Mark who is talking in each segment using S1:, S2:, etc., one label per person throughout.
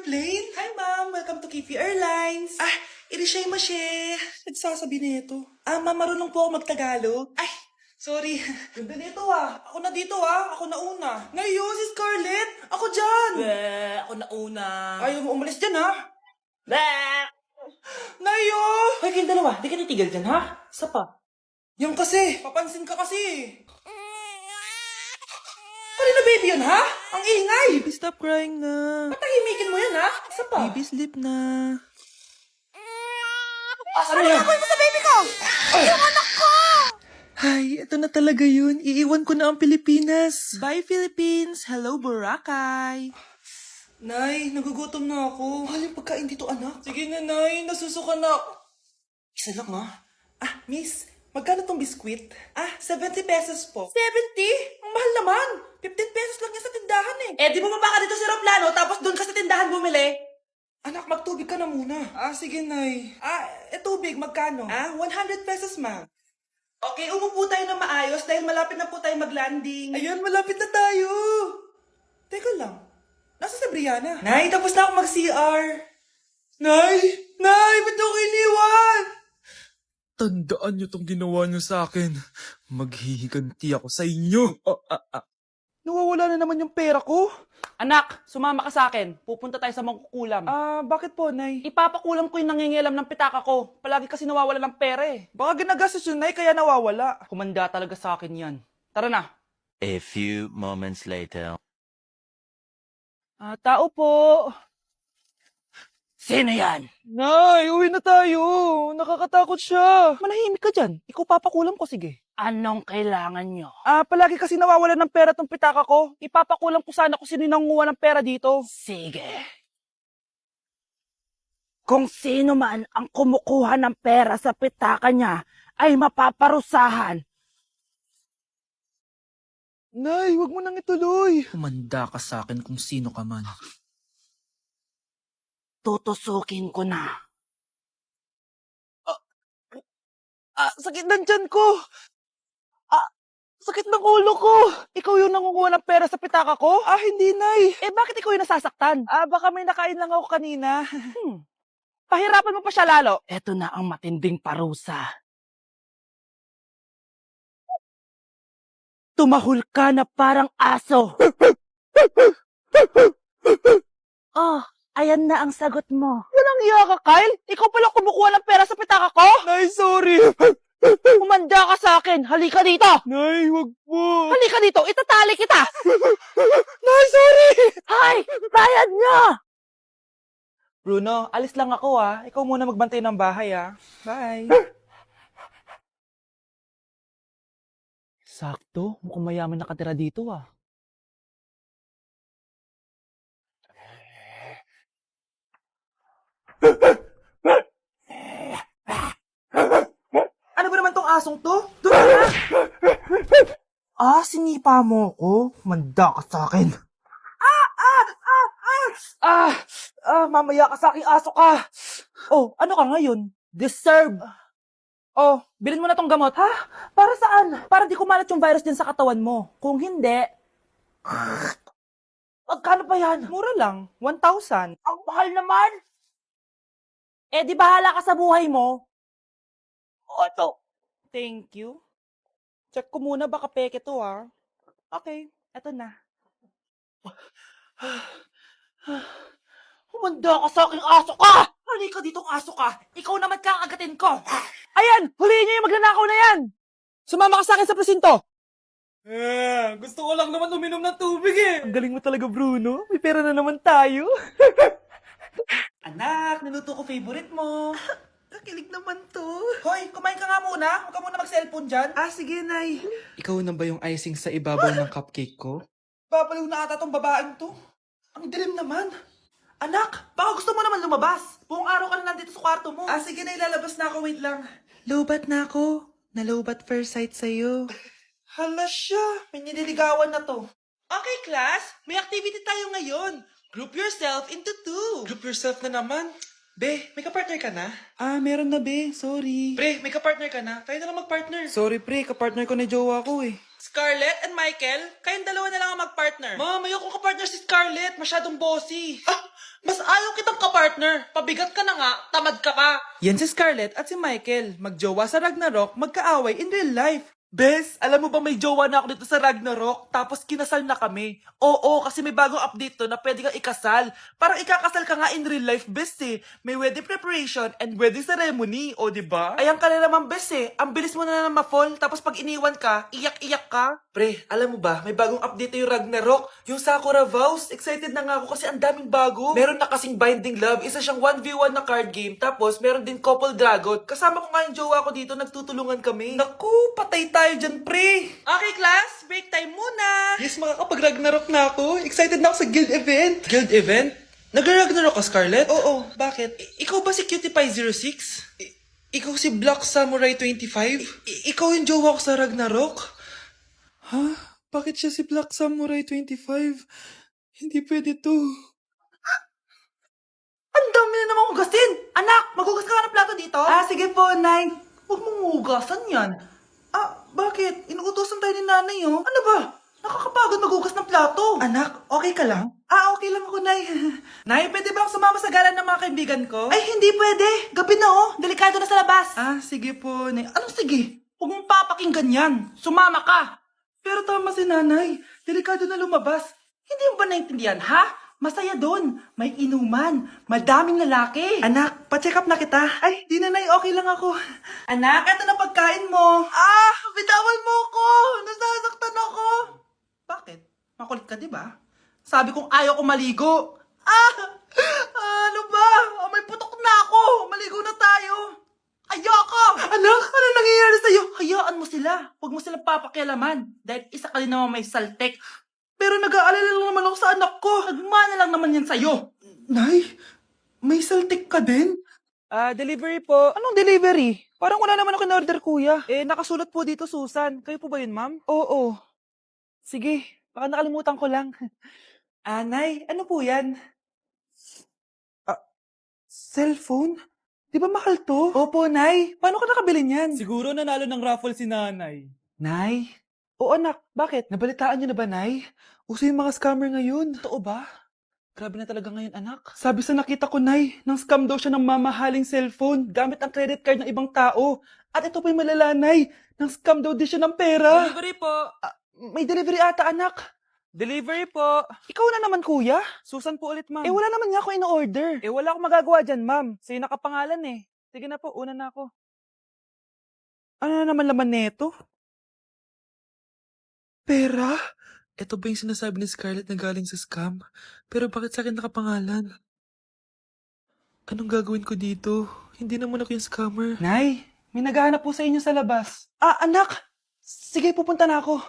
S1: airplane? Hi, ma'am. Welcome to Kifi Airlines. Irishay-mashe. Nagsasabi nito. Ma'am, marunong po ako magtagalog. Ay, sorry. Ganda nito Ako na dito Ako na una. Ngayon, si Scarlett. Ako dyan. Ako na una. Ayaw mo umalis dyan Nayo!
S2: Hoy, kayong dalawa, di ka titigil dyan, ha? Isa pa.
S1: Yung kasi, papansin ka kasi. Kanina baby yun, ha? Ang ingay!
S2: Baby, stop crying na.
S1: Patahimikin mo yan, ha? Isa pa.
S2: Baby, sleep na.
S1: Ano yan? Ano mo sa baby ko? Yung anak ko!
S2: Ay, ito na talaga yun. Iiwan ko na ang Pilipinas. Bye, Philippines. Hello, Boracay.
S1: Nay, nagugutom na ako. Mahal yung pagkain dito, anak. Sige na, Nay. Nasusuka na ako. Isa lang, miss, magkano tong biskwit? 70 pesos po. 70? Ang mahal naman. 15 pesos lang yan sa tindahan
S2: Di bumaba ka dito sa aeroplano, tapos doon ka sa tindahan bumili.
S1: Anak, magtubig ka na muna. Sige, Nay. Tubig, magkano? 100 pesos, ma'am. Okay, umupo tayo na maayos dahil malapit na po tayo mag-landing. Ayun, malapit na tayo. Teka lang. Nasa si Brianna? Nay, tapos na ako mag-CR. Nay, ba't ako iniwan?
S3: Tandaan niyo tong ginawa niyo sa akin. Maghihiganti ako sa inyo.
S1: Nawawala na naman yung pera ko.
S2: Anak, sumama ka sa akin. Pupunta tayo sa mangkukulam.
S1: Bakit po, Nay?
S2: Ipapakulam ko yung nangingialam ng pitaka ko. Palagi kasi nawawala ng pera
S1: Baka ginagastos yun, Nay, kaya nawawala.
S2: Kumanda talaga sa akin yan. Tara na.
S4: A few moments later.
S2: Tao po. Sino yan?
S1: Nay, uwi na tayo. Nakakatakot siya.
S2: Manahimik ka dyan. Ikaw papakulam ko, sige. Anong kailangan nyo?
S1: Palagi kasi nawawala ng pera tong pitaka ko. Ipapakulam ko sana kung sino yung nanguha ng pera dito.
S2: Sige. Kung sino man ang kumukuha ng pera sa pitaka niya, ay mapaparusahan.
S1: Nay, wag mo nang ituloy.
S3: Kumanda ka sa akin kung sino ka man.
S2: Tutusukin ko na.
S1: Sakit ng tiyan ko. Sakit ng ulo ko. Ikaw yung nangunguha ng pera sa pitaka ko? Hindi, Nay.
S2: Bakit ikaw yung nasasaktan?
S1: Baka may nakain lang ako kanina.
S2: Pahirapan mo pa siya lalo. Eto na ang matinding parusa. Tumahol ka na parang aso. Ayan na ang sagot mo.
S1: Walang iya ka, Kyle. Ikaw pala kumukuha ng pera sa pitaka ko? Nay, sorry.
S2: Umanda ka sa akin. Halika dito.
S1: Nay, wag po.
S2: Halika dito. Itatali kita.
S1: Nay, sorry.
S2: Hay! Bayad niya!
S1: Bruno, alis lang ako Ikaw muna magbantay ng bahay Bye.
S2: Sakto. Mukhang mayaman nakatira dito
S1: Ano ba naman tong asong to? Doon na! Sinipa mo ko? Manda ka sa akin. Mamaya ka sa aking aso ka.
S2: Ano ka ngayon? Deserve. Bilhin mo na tong gamot.
S1: Para saan?
S2: Para di kumalat yung virus din sa katawan mo. Kung hindi,
S1: Magkano ba yan? Mura lang. 1,000.
S2: ang mahal naman. Di bahala ka sa buhay mo. Ito.
S1: Thank you. Check ko muna baka peke to Okay, eto na.
S2: Humanda ka sa aking aso ka! Halika ditong aso ka! Ikaw naman kakagatin ko!
S1: Ayan! Huliin niyo yung magnanakaw na yan! Sumama ka sa akin sa presinto! Gusto ko lang naman uminom ng tubig
S2: Ang galing mo talaga, Bruno. May pera na naman tayo.
S1: Anak, niluto ko favorite mo.
S2: Nakilig naman to.
S1: Hoy, kumain ka nga muna. Huwag ka muna mag-cellphone dyan.
S2: Sige, Nay.
S3: Ikaw na ba yung icing sa ibabaw ng cupcake ko?
S1: Babaliw na ata tong babaeng to. Ang dilim naman. Anak, baka gusto mo naman lumabas. Buong araw ka na nandito sa kwarto mo. Sige na, ilalabas na ako. Wait lang.
S2: Lobat na ako. Nalobat first sight sa'yo.
S1: Hala siya. May nililigawan na to. Okay, class. May activity tayo ngayon. Group yourself into 2. Group yourself na naman? Be, may kapartner ka na?
S2: Meron na, be. Sorry.
S1: Pre, may kapartner ka na? Tayo na lang magpartner.
S2: Sorry, pre. Kapartner ko na jowa ko
S1: Scarlett and Michael, kayong dalawa na lang ang magpartner. Ma'am, ayoko kapartner si Scarlett. Masyadong bossy.
S2: Mas ayaw kitang kapartner. Pabigat ka na nga, tamad ka pa. Yan si Scarlett at si Michael. Magjowa sa Ragnarok, magkaaway in real life. Bes, alam mo ba may jowa na ako dito sa Ragnarok, tapos kinasal na kami. Oo, kasi may bagong update to na pwede kang ikasal. Parang ikakasal ka nga in real life, bes eh. May wedding preparation and wedding ceremony, o diba? Ayan ka na naman, bes eh. Ang bilis mo na ma-fall, tapos pag iniwan ka, iyak-iyak ka. Pre, alam mo ba, may bagong update na yung Ragnarok, yung Sakura Vows. Excited na nga ako kasi ang daming bago. Meron na kasing Binding Love, isa siyang 1v1 na card game, tapos meron din Couple Dragon. Kasama ko nga yung jowa ko dito, nagtutulungan kami. Naku, patay tayo dyan, pre. Okay, class, break time muna. Yes, makakapag-Ragnarok na ako. Excited na ako sa guild event. Guild event? Nag-Ragnarok ka, Scarlett? Oo, bakit? Ikaw ba si Cutie Pie 06? Ikaw si Black Samurai 25? Ikaw yung jowa ko sa Ragnarok? Ha? Bakit siya si Black Samurai 25? Hindi pwede to. Ang dami na namang hugasin! Anak, maghugas ka nga ng plato dito? Ah, sige po, Nay. Huwag mong hugasan yan. Ah, bakit? Inuutosan tayo ni Nanay, oh. Ano ba? Nakakapagod maghugas ng plato. Anak, okay ka lang? Ah, okay lang ako, Nay. Nay, pwede ba ako sumama sa gala ng mga kaibigan ko? Ay, hindi pwede. Gabi na, oh. Delikado na sa labas. Ah, sige po, Nay. Anong sige? Huwag mong papakinggan yan. Sumama ka. Pero tama si Nanay. Delikado na lumabas. Hindi mo ba naintindihan, ha? Masaya doon. May inuman. Madaming lalaki. Anak, pa-check up na kita. Ay, di Nanay, okay lang ako. Anak, eto na pagkain mo. Ah, bitawan mo ko. Nasasaktan ako. Bakit? Makulit ka, di ba? Sabi kong ayaw ko maligo. Ah! Ano ba? May putok na ako. Maligo na tayo. Ayoko! Anak, ano nangyayari sa'yo? Hayaan mo sila. Huwag mo silang papakialaman. Dahil isa ka din naman may saltek. Pero nag-aalala lang naman ako sa anak ko. Nagmana lang naman yan sa'yo. Nay, may saltik ka din? Delivery po. Anong delivery? Parang wala naman ako in-order, kuya. Nakasulat po dito, Susan. Kayo po ba yun, ma'am? Oo. Sige, baka nakalimutan ko lang. Nay, ano po yan? Cellphone? Di ba mahal to? Opo, Nay. Paano ka nakabili niyan? Siguro nanalo ng raffle si Nanay. Nay? Oo, anak. Bakit? Nabalitaan niyo na ba, Nay? Uso yung mga scammer ngayon. Totoo ba? Grabe na talaga ngayon, anak. Sabi sa nakita ko, Nay, nang scam daw siya ng mamahaling cellphone gamit ang credit card ng ibang tao. At ito pa yung malala, Nay. Nang scam daw din siya ng pera. Delivery po. May delivery ata, anak. Delivery po. Ikaw na naman, kuya. Susan po ulit, ma'am. Wala naman nga ako in-order. Wala akong magagawa dyan, ma'am. Sa'yo nakapangalan eh. Sige na po, una na ako. Ano na naman laman neto? Pera? Ito ba yung sinasabi ni Scarlett na galing sa scam? Pero bakit sa akin nakapangalan? Anong gagawin ko dito? Hindi naman ako yung scammer. Nay, may naghahanap po sa inyo sa labas. Anak! Sige, pupunta na ako.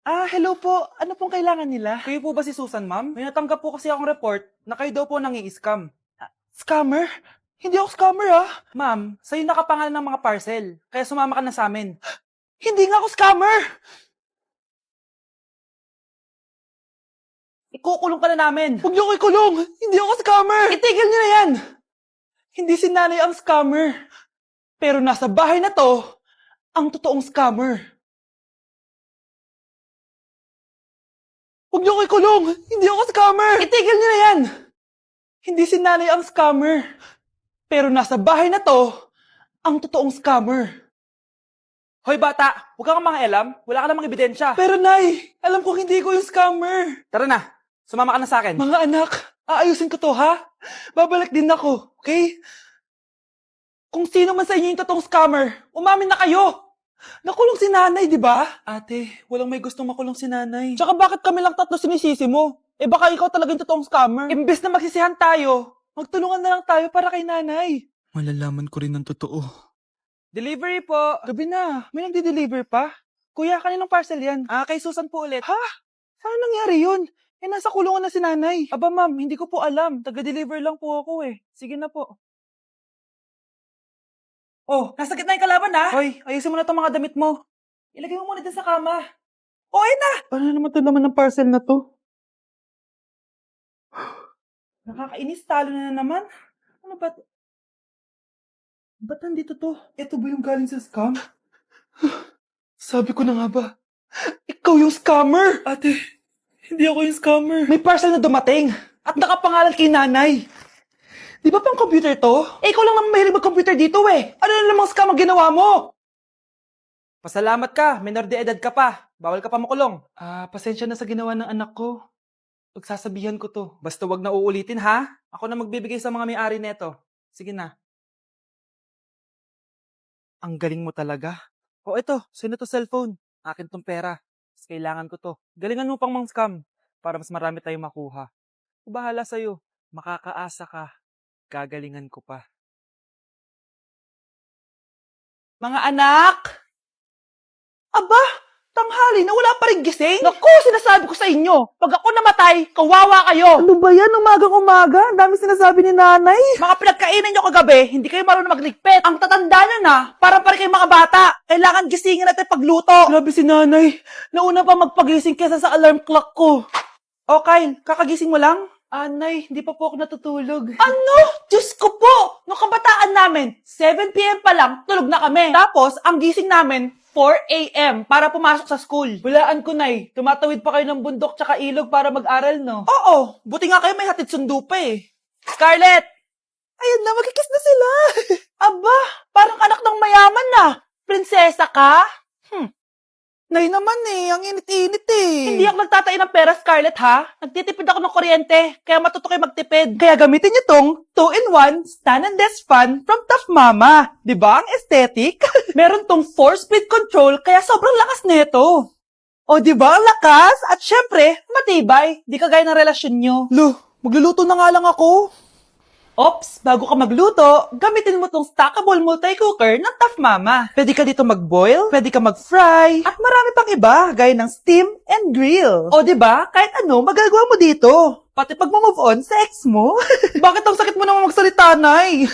S2: Hello po. Ano pong kailangan nila? Kayo po ba si Susan, ma'am? May natanggap po kasi akong report na kayo daw po nangi-scam. Scammer? Hindi ako scammer, Ma'am, sa'yo nakapangalan ng mga parcel. Kaya sumama ka na sa amin. Hindi nga ako scammer! Ikukulong ka na namin. Huwag niyo ko ikulong! Hindi ako scammer! Itigil niyo na yan! Hindi si Nanay ang scammer. Pero nasa bahay na to, ang totoong scammer. Huwag niyo ko ikulong! Hindi ako scammer! Itigil niyo na yan! Hindi si Nanay ang scammer. Pero nasa bahay na to, ang totoong scammer. Hoy bata, huwag kang mangialam. Wala ka namang ebidensya. Pero Nay, alam ko hindi ko yung scammer. Tara na, sumama ka na sa akin. Mga anak, aayusin ko to, ha? Babalik din ako, okay? Kung sino man sa inyo yung totoong scammer, umamin na kayo! Nakulong si Nanay, di ba? Ate, walang may gustong makulong si Nanay. Tsaka bakit kami lang tatlo sinisisi mo? Baka ikaw talaga yung totoong scammer. Imbes na magsisihan tayo, magtulungan na lang tayo para kay Nanay.
S3: Malalaman ko rin ng totoo.
S2: Delivery po. Gabi na. May nagdi-deliver pa? Kuya, kaninong parcel yan? Kay Susan po ulit. Ha? Saan nangyari yun? Nasa kulungan na si Nanay. Aba ma'am, hindi ko po alam. Taga-deliver lang po ako eh. Sige na po. Oh, nasa gitna yung kalaban ha? Hoy, ayusin mo na itong mga damit mo. Ilagay mo muna dyan sa kama. Ayun na! Ano naman ito naman ng parcel na to? Nakakainis, talo na naman. Ano ba? Ba't nandito to? Ito ba yung galing sa scam?
S1: Sabi ko na nga ba? Ikaw yung scammer! Ate, hindi ako yung scammer. May parcel na dumating at nakapangalan kay nanay. Di ba pang computer to? Eh, ikaw lang naman mahilig mag-computer dito eh. Ano na namang scam ang ginawa mo? Pasalamat ka, minor de edad ka pa. Bawal ka pa makulong. Pasensya na sa ginawa ng anak ko. Pagsasabihan ko to. Basta wag na uulitin ha. Ako na magbibigay sa mga may-ari neto. Sige na. Ang galing mo talaga. O ito, sino to cellphone? Akin tong pera. Mas kailangan ko to. Galingan mo pang mang scam para mas marami tayong makuha. Bahala sa'yo. Makakaasa ka. Gagalingan ko pa. Mga anak! Aba, tanghali na wala pa rin gising? Naku, sinasabi ko sa inyo, pag ako namatay, kawawa kayo! Ano ba yan, umagang-umaga? Ang dami sinasabi ni nanay. Mga pinagkainan nyo kagabi, hindi kayo marunong magligpit. Ang tatanda nyo na, parang pa rin kayong mga bata. Kailangan gisingin natin pagluto. Grabe si nanay, nauna pa magpagising kesa sa alarm clock ko. O Kyle, kakagising mo lang? Nay, hindi pa po ako natutulog. Ano? Diyos ko po! Nung kabataan namin, 7 p.m. pa lang, tulog na kami. Tapos, ang gising namin, 4 a.m. para pumasok sa school. Walaan ko, Nay. Tumatawid pa kayo ng bundok tsaka ilog para mag-aral, no? Oo. Buti nga kayo may hatid sundo pa eh. Scarlett! Ayan na, magkikiss na sila. Aba, parang anak ng mayaman na. Prinsesa ka? Nay naman eh, ang init-init eh. Hindi ako nagtatain ng pera, Scarlett, ha? Nagtitipid ako ng kuryente, kaya matuto kayo magtipid. Kaya gamitin niyo tong 2-in-1 Stand and Desk Fan from Tough Mama. Diba ang aesthetic? Meron tong 4-speed control, kaya sobrang lakas nito. O diba ang lakas? At syempre, matibay. Di kagaya ng relasyon nyo. Lo, magluluto na nga lang ako. Ops, bago ka magluto, gamitin mo tong stackable multi-cooker ng Tough Mama. Pwede ka dito mag-boil, pwede ka mag-fry, at marami pang iba, gaya ng steam and grill. O diba, kahit ano, magagawa mo dito. Pati pag move on sa ex mo. Bakit ang sakit mo naman magsalita, Nay?